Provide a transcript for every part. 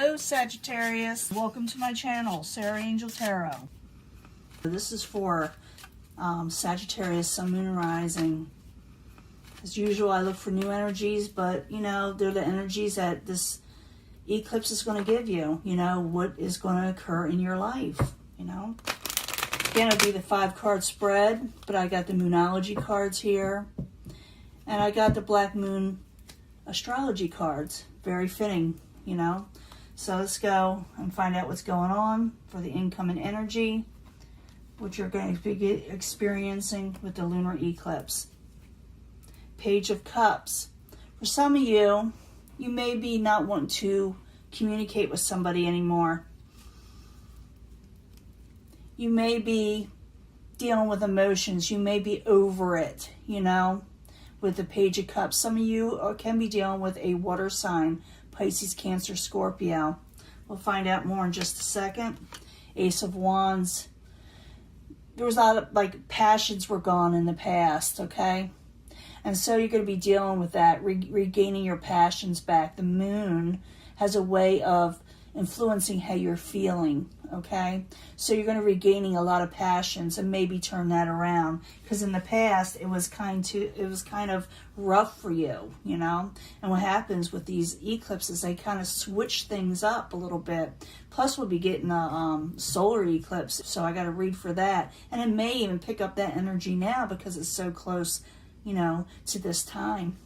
Hello Sagittarius, welcome to my channel, Sarah Angel Tarot. This is for Sagittarius, Sun, Moon, and Rising. As usual, I look for new energies, but you know, they're the energies that this eclipse is going to give you. You know, what is going to occur in your life, you know. Again, it'll be the 5-card spread, but I got the Moonology cards here. And I got the Black Moon Astrology cards. Very fitting, you know. So let's go and find out what's going on for the incoming energy, what you're going to be experiencing with the lunar eclipse. Page of Cups. For some of you, you may be not wanting to communicate with somebody anymore. You may be dealing with emotions. You may be over it, you know, with the Page of Cups. Some of you can be dealing with a water sign, Pisces, Cancer, Scorpio. We'll find out more in just a second. Ace of Wands. There was a lot of, like, passions were gone in the past, okay? And so you're going to be dealing with that, regaining your passions back. The moon has a way of influencing how you're feeling, okay? So you're going to be regaining a lot of passions and maybe turn that around, because in the past it was kind of rough for you, you know. And what happens with these eclipses, they kind of switch things up a little bit. Plus we'll be getting a solar eclipse, so I got to read for that, and it may even pick up that energy now because it's so close, you know, to this time.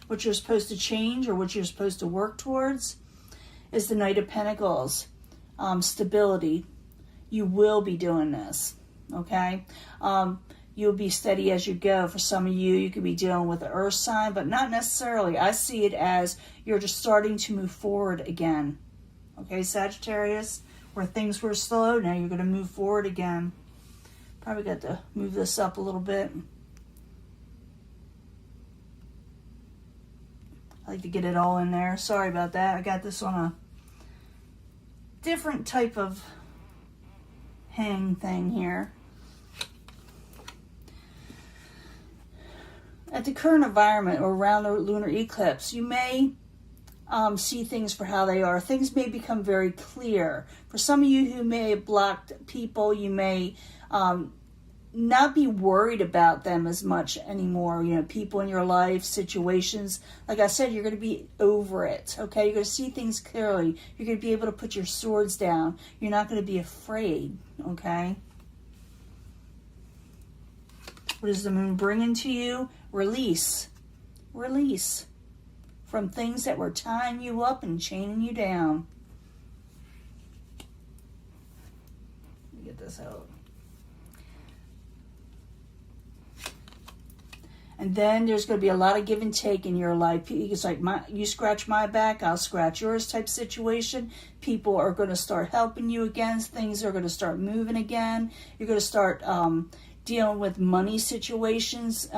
What you're supposed to change, or what you're supposed to work towards, is the Knight of Pentacles. Stability. You will be doing this, okay? You'll be steady as you go. For some of you, you could be dealing with the earth sign, but not necessarily. I see it as you're just starting to move forward again, okay, Sagittarius? Where things were slow, now you're going to move forward again. Probably got to move this up a little bit. I like to get it all in there. Sorry about that. I got this on a different type of hang thing here. At the current environment, or around the lunar eclipse, you may see things for how they are. Things may become very clear. For some of you who may have blocked people, you may not be worried about them as much anymore. You know, people in your life, situations. Like I said, you're going to be over it, okay? You're going to see things clearly. You're going to be able to put your swords down. You're not going to be afraid, okay? What is the moon bringing to you? Release. Release from things that were tying you up and chaining you down. Let me get this out. And then there's going to be a lot of give and take in your life. It's like, you scratch my back, I'll scratch yours type situation. People are going to start helping you again. Things are going to start moving again. You're going to start dealing with money situations.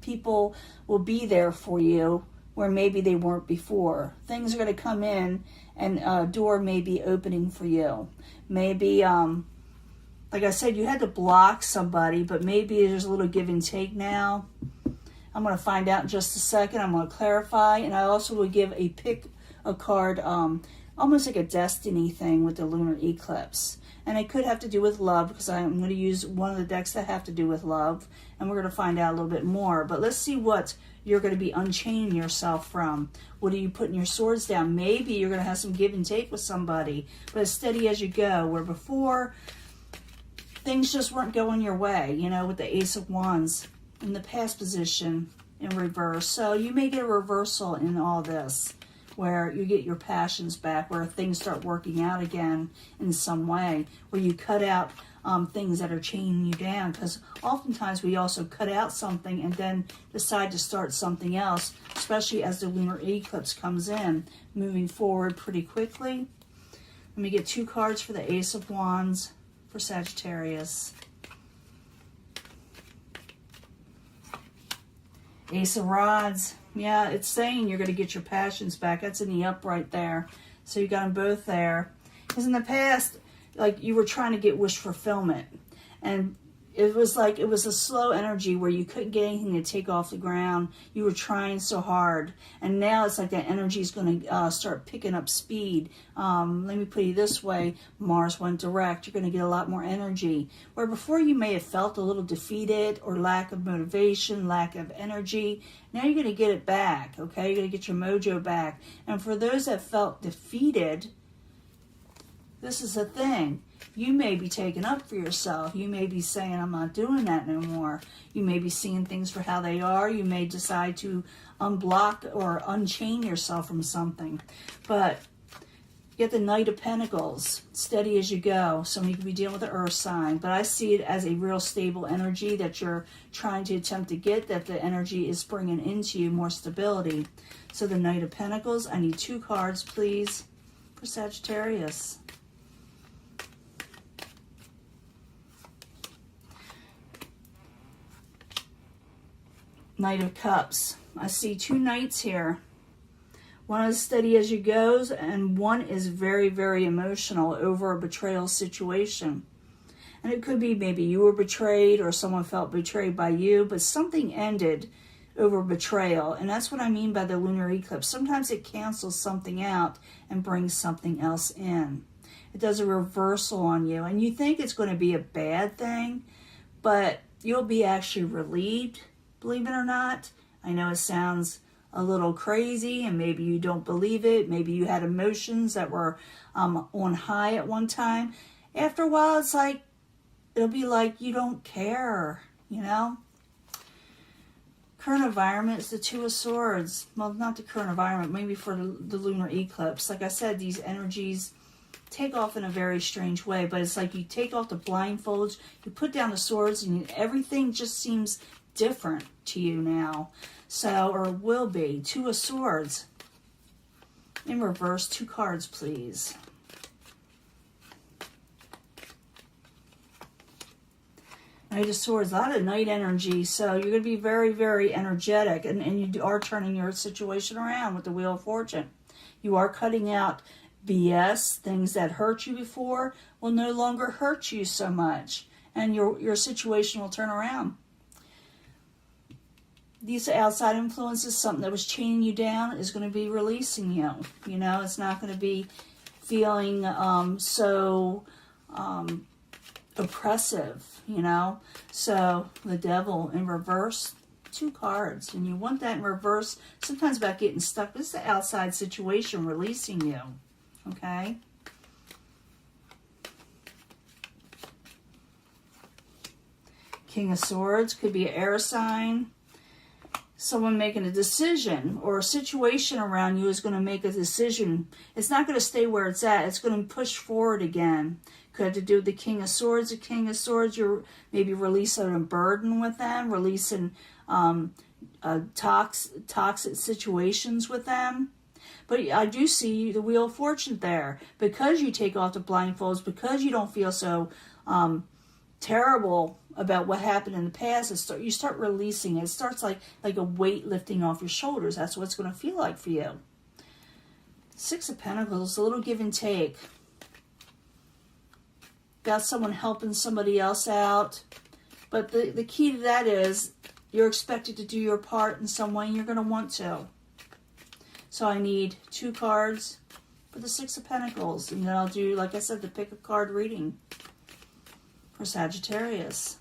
People will be there for you where maybe they weren't before. Things are going to come in, and a door may be opening for you. Maybe, like I said, you had to block somebody, but maybe there's a little give and take now. I'm going to find out in just a second. I'm going to clarify, and I also will give a pick a card, almost like a destiny thing with the lunar eclipse. And it could have to do with love, because I'm going to use one of the decks that have to do with love, and we're going to find out a little bit more. But let's see what you're going to be unchaining yourself from. What are you putting your swords down? Maybe you're going to have some give and take with somebody, but as steady as you go. Where before, things just weren't going your way, you know, with the Ace of Wands in the past position in reverse. So you may get a reversal in all this, where you get your passions back, where things start working out again in some way, where you cut out things that are chaining you down. Because oftentimes we also cut out something and then decide to start something else, especially as the lunar eclipse comes in, moving forward pretty quickly. Let me get 2 cards for the Ace of Wands for Sagittarius. Ace of Rods. Yeah, it's saying you're going to get your passions back. That's in the upright there. So you got them both there. Because in the past, like, you were trying to get wish fulfillment. And it was like it was a slow energy where you couldn't get anything to take off the ground. You were trying so hard, and now it's like that energy is going to start picking up speed. Let me put it this way: Mars went direct. You're going to get a lot more energy. Where before you may have felt a little defeated or lack of motivation, lack of energy. Now you're going to get it back. Okay, you're going to get your mojo back. And for those that felt defeated, this is the thing. You may be taking up for yourself. You may be saying, I'm not doing that no more. You may be seeing things for how they are. You may decide to unblock or unchain yourself from something. But you get the Knight of Pentacles, steady as you go. Somebody could be dealing with the earth sign. But I see it as a real stable energy that you're trying to attempt to get, that the energy is bringing into you more stability. So the Knight of Pentacles, I need 2 cards, please, for Sagittarius. Knight of Cups. I see 2 knights here. One is steady as you goes, and one is very, very emotional over a betrayal situation. And it could be maybe you were betrayed or someone felt betrayed by you, but something ended over betrayal. And that's what I mean by the lunar eclipse. Sometimes it cancels something out and brings something else in. It does a reversal on you. And you think it's going to be a bad thing, but you'll be actually relieved. Believe it or not. I know it sounds a little crazy and maybe you don't believe it. Maybe you had emotions that were on high at one time. After a while, it's like, it'll be like you don't care, you know? Current environment is the 2 of Swords. Well, not the current environment, maybe for the lunar eclipse. Like I said, these energies take off in a very strange way, but it's like you take off the blindfolds, you put down the swords, and everything just seems different to you now. So, or will be. 2 of Swords. In reverse, 2 cards, please. Knight of Swords, a lot of night energy. So you're going to be very, very energetic. And you are turning your situation around with the Wheel of Fortune. You are cutting out BS. Things that hurt you before will no longer hurt you so much. And your situation will turn around. These outside influences, something that was chaining you down, is going to be releasing you. You know, it's not going to be feeling so oppressive, you know. So the Devil in reverse, 2 cards. And you want that in reverse, sometimes about getting stuck. This is the outside situation releasing you, okay? King of Swords, could be an air sign. Someone making a decision, or a situation around you is going to make a decision. It's not going to stay where it's at. It's going to push forward again. Could have to do with the King of Swords. The King of Swords, you're maybe releasing a burden with them, releasing toxic situations with them. But I do see the Wheel of Fortune there. Because you take off the blindfolds, because you don't feel so terrible about what happened in the past, you start releasing it. It starts like a weight lifting off your shoulders. That's what it's going to feel like for you. 6 of Pentacles, a little give and take. Got someone helping somebody else out. But the key to that is you're expected to do your part in some way, and you're going to want to. So I need 2 cards for the 6 of Pentacles. And then I'll do, like I said, the pick a card reading for Sagittarius.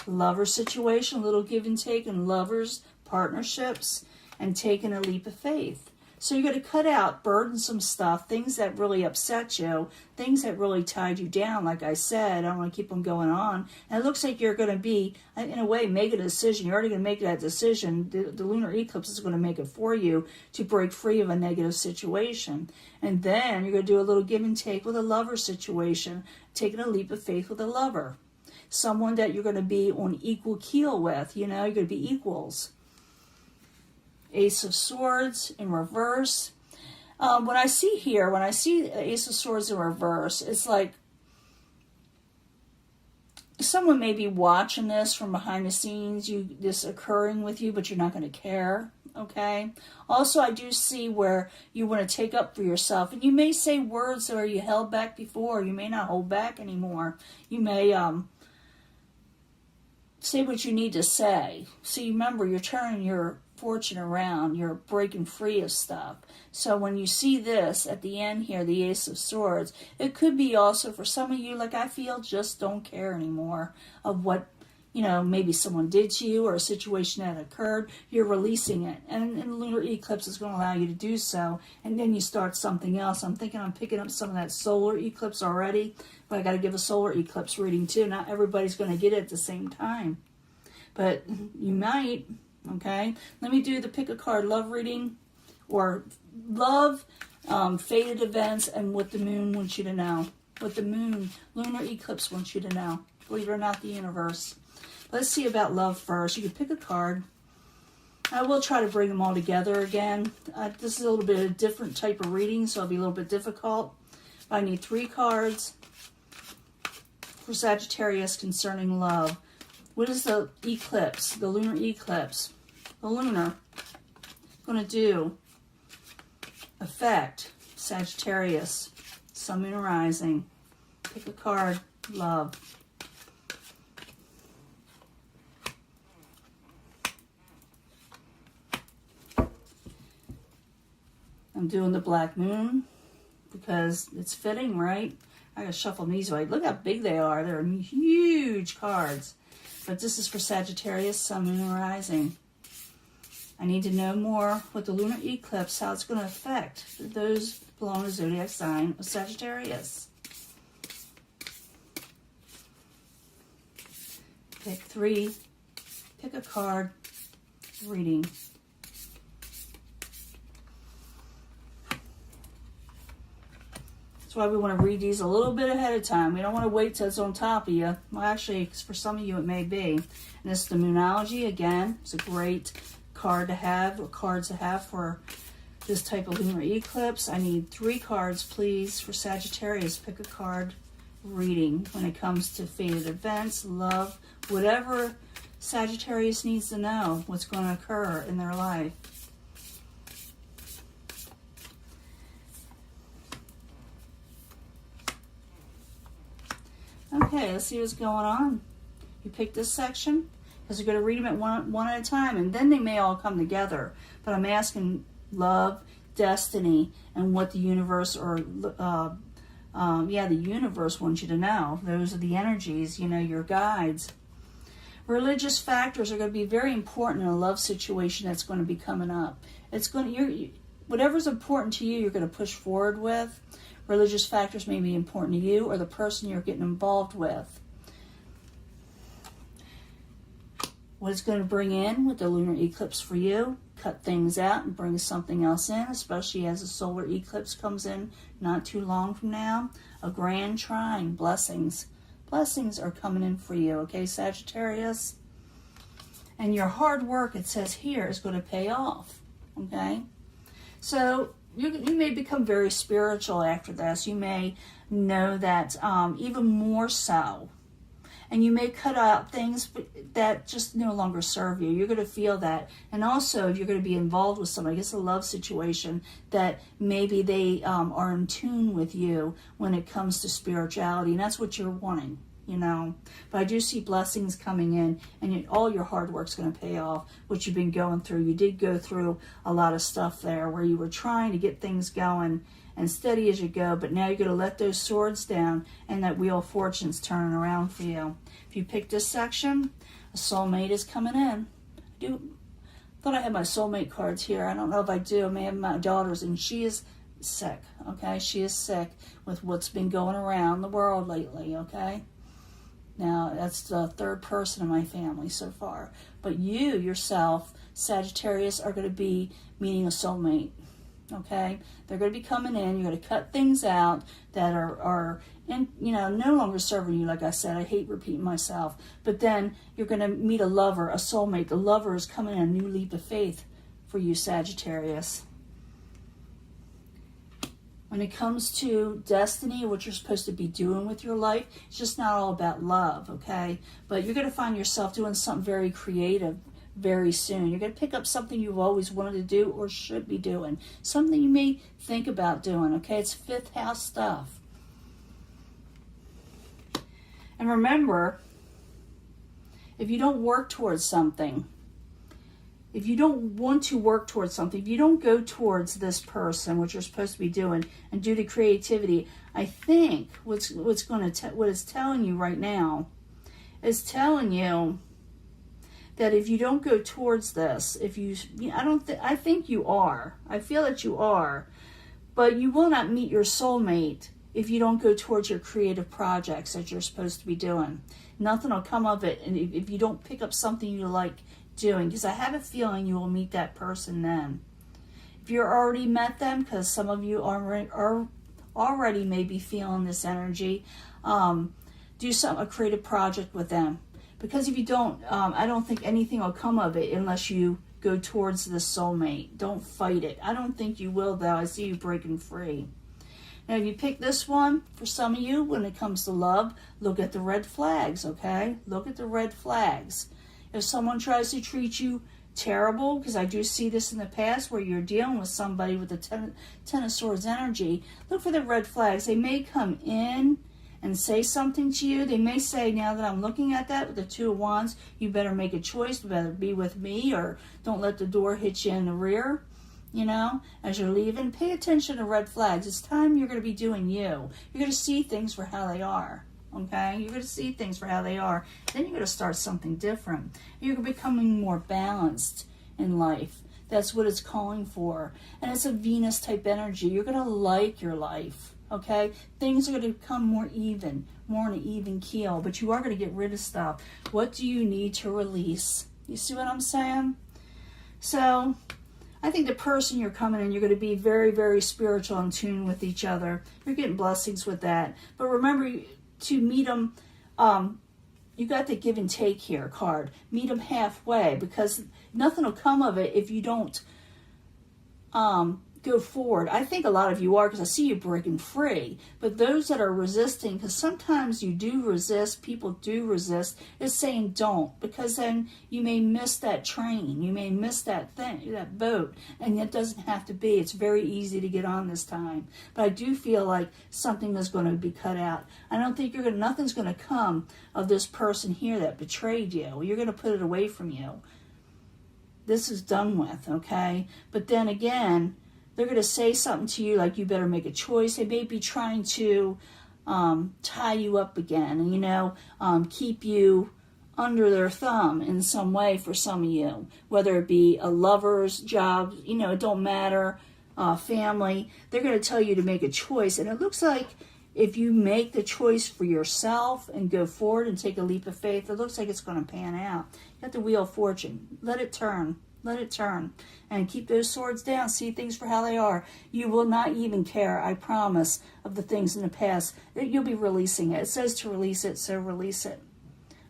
Lover situation, a little give and take in lovers, partnerships, and taking a leap of faith. So you're going to cut out burdensome stuff, things that really upset you, things that really tied you down. Like I said, I don't want to keep them going on. And it looks like you're going to be, in a way, make a decision. You're already going to make that decision. The lunar eclipse is going to make it for you to break free of a negative situation. And then you're going to do a little give and take with a lover situation, taking a leap of faith with a lover. Someone that you're going to be on equal keel with, you know, you're going to be equals. Ace of Swords in reverse. When I see Ace of Swords in reverse, it's like someone may be watching this from behind the scenes, this occurring with you, but you're not going to care. Okay. Also, I do see where you want to take up for yourself, and you may say words where you held back before. You may not hold back anymore. You may say what you need to say. So you remember, you're turning your fortune around. You're breaking free of stuff. So when you see this at the end here, the Ace of Swords, it could be also for some of you, like I feel, just don't care anymore of what, you know, maybe someone did to you or a situation that occurred. You're releasing it. And the lunar eclipse is going to allow you to do so. And then you start something else. I'm thinking I'm picking up some of that solar eclipse already. But I got to give a solar eclipse reading too. Not everybody's going to get it at the same time. But you might. Okay. Let me do the pick a card love reading. Or love, fated events, and what the moon wants you to know. What the moon, lunar eclipse wants you to know. Believe it or not, the universe. Let's see about love first. You can pick a card. I will try to bring them all together again. This is a little bit of a different type of reading, so it'll be a little bit difficult. But I need 3 cards for Sagittarius concerning love. What is the eclipse, the lunar eclipse, the lunar, going to do? Affect Sagittarius, Sun, Moon, Rising. Pick a card, love. I'm doing the Black Moon because it's fitting, right? I gotta shuffle these away. Look how big they are. They're huge cards. But this is for Sagittarius, Sun, Moon, and Rising. I need to know more with the lunar eclipse, how it's going to affect those belong to the zodiac sign of Sagittarius. Pick 3. Pick a card. Reading. That's why we want to read these a little bit ahead of time. We don't want to wait till it's on top of you. Well, actually, for some of you it may be. And this is the Moonology. Again, it's a great card to have, or cards to have for this type of lunar eclipse. I need 3 cards, please, for Sagittarius. Pick a card. Reading when it comes to fated events, love, whatever Sagittarius needs to know what's going to occur in their life. Okay, let's see what's going on. You pick this section because you're going to read them at one at a time, and then they may all come together. But I'm asking love, destiny, and what the universe the universe wants you to know. Those are the energies, you know, your guides. Religious factors are going to be very important in a love situation that's going to be coming up. It's going to, whatever's important to you, you're going to push forward with. Religious factors may be important to you or the person you're getting involved with. What it's going to bring in with the lunar eclipse for you, cut things out and bring something else in, especially as the solar eclipse comes in not too long from now. A grand trine, blessings. Blessings are coming in for you, okay, Sagittarius? And your hard work, it says here, is going to pay off, okay? So you may become very spiritual after this. You may know that even more so. And you may cut out things that just no longer serve you. You're going to feel that. And also, if you're going to be involved with somebody, it's a love situation, that maybe they are in tune with you when it comes to spirituality. And that's what you're wanting, you know. But I do see blessings coming in, and all your hard work's going to pay off, what you've been going through. You did go through a lot of stuff there where you were trying to get things going and steady as you go, but now you're going to let those swords down, and that wheel of fortune's turning around for you. If you pick this section, a soulmate is coming in. I thought I had my soulmate cards here. I don't know if I do. I may have my daughter's, and she is sick, okay? She is sick with what's been going around the world lately, okay? Now, that's the 3rd person in my family so far. But you, yourself, Sagittarius, are going to be meeting a soulmate. Okay, they're going to be coming in. You're going to cut things out that are in, you know, no longer serving you. Like I said, I hate repeating myself. But then you're going to meet a lover, a soulmate. The lover is coming in, a new leap of faith for you, Sagittarius. When it comes to destiny, what you're supposed to be doing with your life, it's just not all about love, okay? But you're going to find yourself doing something very creative, very soon. You're going to pick up something you've always wanted to do or should be doing. Something you may think about doing, okay? It's fifth house stuff. And remember, if you don't work towards something, if you don't want to work towards something, if you don't go towards this person, what you're supposed to be doing, and do the creativity, I think what it's telling you right now is telling you that if you don't go towards this, I think you are. I feel that you are, but you will not meet your soulmate if you don't go towards your creative projects that you're supposed to be doing. Nothing will come of it, and if you don't pick up something you like doing, because I have a feeling you will meet that person then. If you're already met them, because some of you are already maybe feeling this energy, do a creative project with them. Because if you don't, I don't think anything will come of it unless you go towards the soulmate. Don't fight it. I don't think you will, though. I see you breaking free. Now, if you pick this one, for some of you, when it comes to love, look at the red flags, okay? Look at the red flags. If someone tries to treat you terrible, because I do see this in the past where you're dealing with somebody with the Ten of Swords energy, look for the red flags. They may come in and say something to you. They may say, now that I'm looking at that with the Two of Wands, you better make a choice, you better be with me, or don't let the door hit you in the rear, you know, as you're leaving. Pay attention to red flags. It's time you're going to be doing you. You're going to see things for how they are, okay? You're going to see things for how they are. Then you're going to start something different. You're becoming more balanced in life. That's what it's calling for. And it's a Venus type energy. You're going to like your life. Okay, things are going to become more even, more on an even keel, but you are going to get rid of stuff. What do you need to release? You see what I'm saying? So I think the person you're coming in, you're going to be very, very spiritual and tuned with each other. You're getting blessings with that. But remember to meet them, you got the give and take here card. Meet them halfway, because nothing will come of it if you don't go forward. I think a lot of you are, because I see you breaking free. But those that are resisting, because sometimes you do resist, people do resist, is saying don't, because then you may miss that train, you may miss that thing, that boat, and it doesn't have to be. It's very easy to get on this time. But I do feel like something is going to be cut out. I don't think nothing's going to come of this person here that betrayed you. You're going to put it away from you. This is done with, okay? But then again, they're going to say something to you like you better make a choice. They may be trying to tie you up again and, keep you under their thumb in some way for some of you. Whether it be a lover's job, it don't matter, family. They're going to tell you to make a choice. And it looks like if you make the choice for yourself and go forward and take a leap of faith, it looks like it's going to pan out. You got the Wheel of Fortune. Let it turn. Let it turn. And keep those swords down. See things for how they are. You will not even care, I promise, of the things in the past. You'll be releasing it. It says to release it, so release it.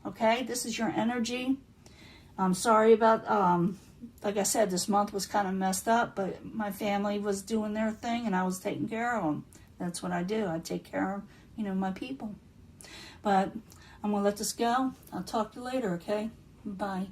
Okay? This is your energy. I'm sorry about, like I said, this month was kind of messed up, but my family was doing their thing and I was taking care of them. That's what I do. I take care of, my people. But I'm going to let this go. I'll talk to you later, okay? Bye.